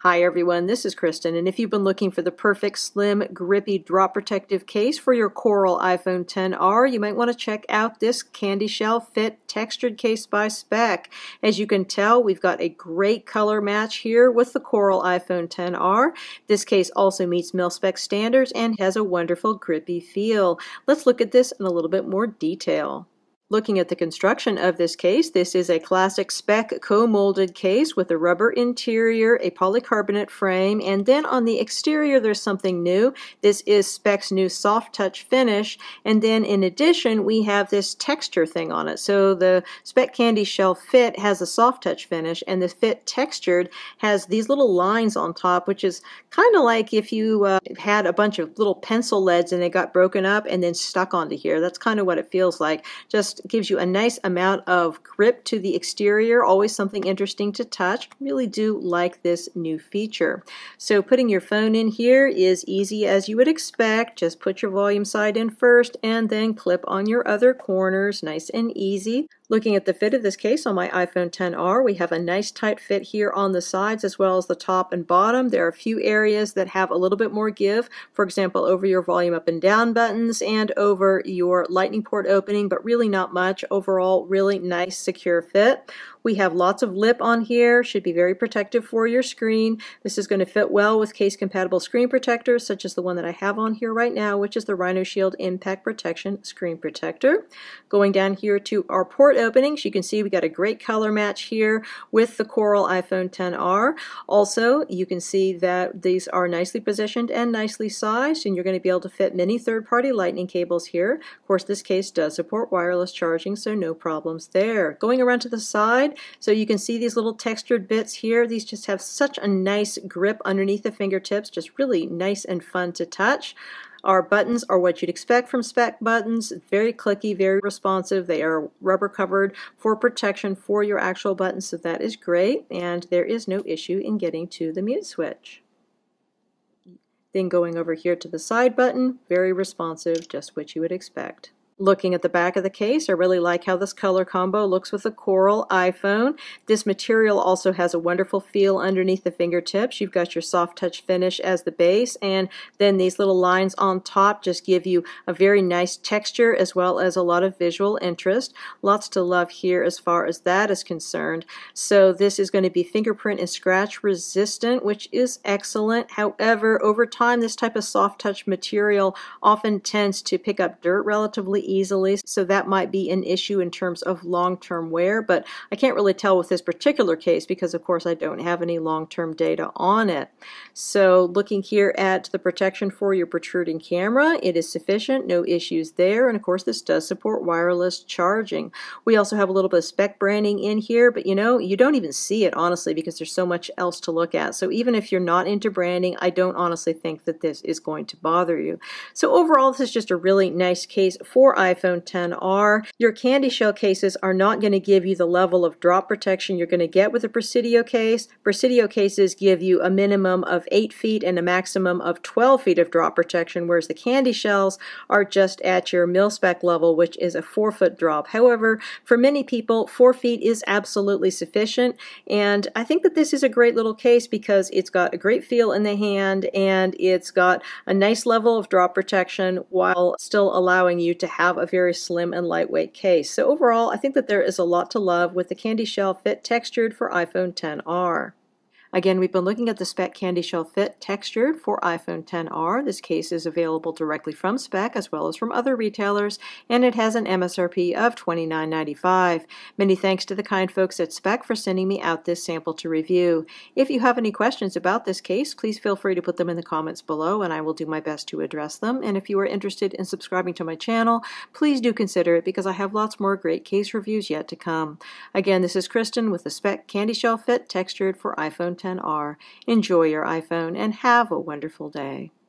Hi everyone, this is Kristen, and if you've been looking for the perfect slim, grippy, drop protective case for your Coral iPhone XR, you might want to check out this CandyShell Fit textured case by Speck. As you can tell, we've got a great color match here with the Coral iPhone XR. This case also meets Mil-Spec standards and has a wonderful grippy feel. Let's look at this in a little bit more detail. Looking at the construction of this case, this is a classic Speck co-molded case with a rubber interior, a polycarbonate frame, and then on the exterior there's something new. This is Speck's new soft touch finish, and then in addition we have this texture thing on it. So the Speck CandyShell Fit has a soft touch finish, and the Fit Textured has these little lines on top, which is kind of like if you had a bunch of little pencil leads and they got broken up and then stuck onto here. That's kind of what it feels like. Just gives you a nice amount of grip to the exterior, always something interesting to touch. Really do like this new feature. So putting your phone in here is easy as you would expect. Just put your volume side in first and then clip on your other corners, nice and easy. Looking at the fit of this case on my iPhone XR, we have a nice tight fit here on the sides as well as the top and bottom. There are a few areas that have a little bit more give, for example over your volume up and down buttons and over your lightning port opening, but really not much. Overall, really nice secure fit. We have lots of lip on here, should be very protective for your screen. This is going to fit well with case compatible screen protectors such as the one that I have on here right now, which is the Rhino Shield Impact Protection Screen Protector. Going down here to our port openings, you can see we got a great color match here with the Coral iPhone XR. Also, you can see that these are nicely positioned and nicely sized, and you're going to be able to fit many third-party lightning cables here. Of course, this case does support wireless charging, so no problems there. Going around to the side, so you can see these little textured bits here. These just have such a nice grip underneath the fingertips, just really nice and fun to touch. Our buttons are what you'd expect from Speck buttons, very clicky, very responsive. They are rubber covered for protection for your actual buttons, so that is great, and there is no issue in getting to the mute switch. Then going over here to the side button, very responsive, just what you would expect. Looking at the back of the case, I really like how this color combo looks with the Coral iPhone. This material also has a wonderful feel underneath the fingertips. You've got your soft touch finish as the base, and then these little lines on top just give you a very nice texture as well as a lot of visual interest. Lots to love here as far as that is concerned. So this is going to be fingerprint and scratch resistant, which is excellent. However, over time this type of soft touch material often tends to pick up dirt relatively easily, so that might be an issue in terms of long-term wear, but I can't really tell with this particular case because of course I don't have any long-term data on it. So looking here at the protection for your protruding camera, it is sufficient, no issues there, and of course this does support wireless charging. We also have a little bit of Speck branding in here, but you know, you don't even see it honestly because there's so much else to look at. So even if you're not into branding, I don't honestly think that this is going to bother you. So overall, this is just a really nice case for iPhone XR. Your CandyShell cases are not going to give you the level of drop protection you're going to get with a Presidio case. Presidio cases give you a minimum of 8 feet and a maximum of 12 feet of drop protection, whereas the CandyShells are just at your Mil-Spec level, which is a 4-foot drop. However, for many people, 4 feet is absolutely sufficient, and I think that this is a great little case because it's got a great feel in the hand and it's got a nice level of drop protection while still allowing you to have a very slim and lightweight case. So overall, I think that there is a lot to love with the CandyShell Fit Textured for iPhone XR. Again, we've been looking at the Speck CandyShell Fit Textured for iPhone XR. This case is available directly from Speck as well as from other retailers, and it has an MSRP of $29.95. Many thanks to the kind folks at Speck for sending me out this sample to review. If you have any questions about this case, please feel free to put them in the comments below and I will do my best to address them. And if you are interested in subscribing to my channel, please do consider it because I have lots more great case reviews yet to come. Again, this is Kristen with the Speck CandyShell Fit Textured for iPhone XR. Enjoy your iPhone and have a wonderful day.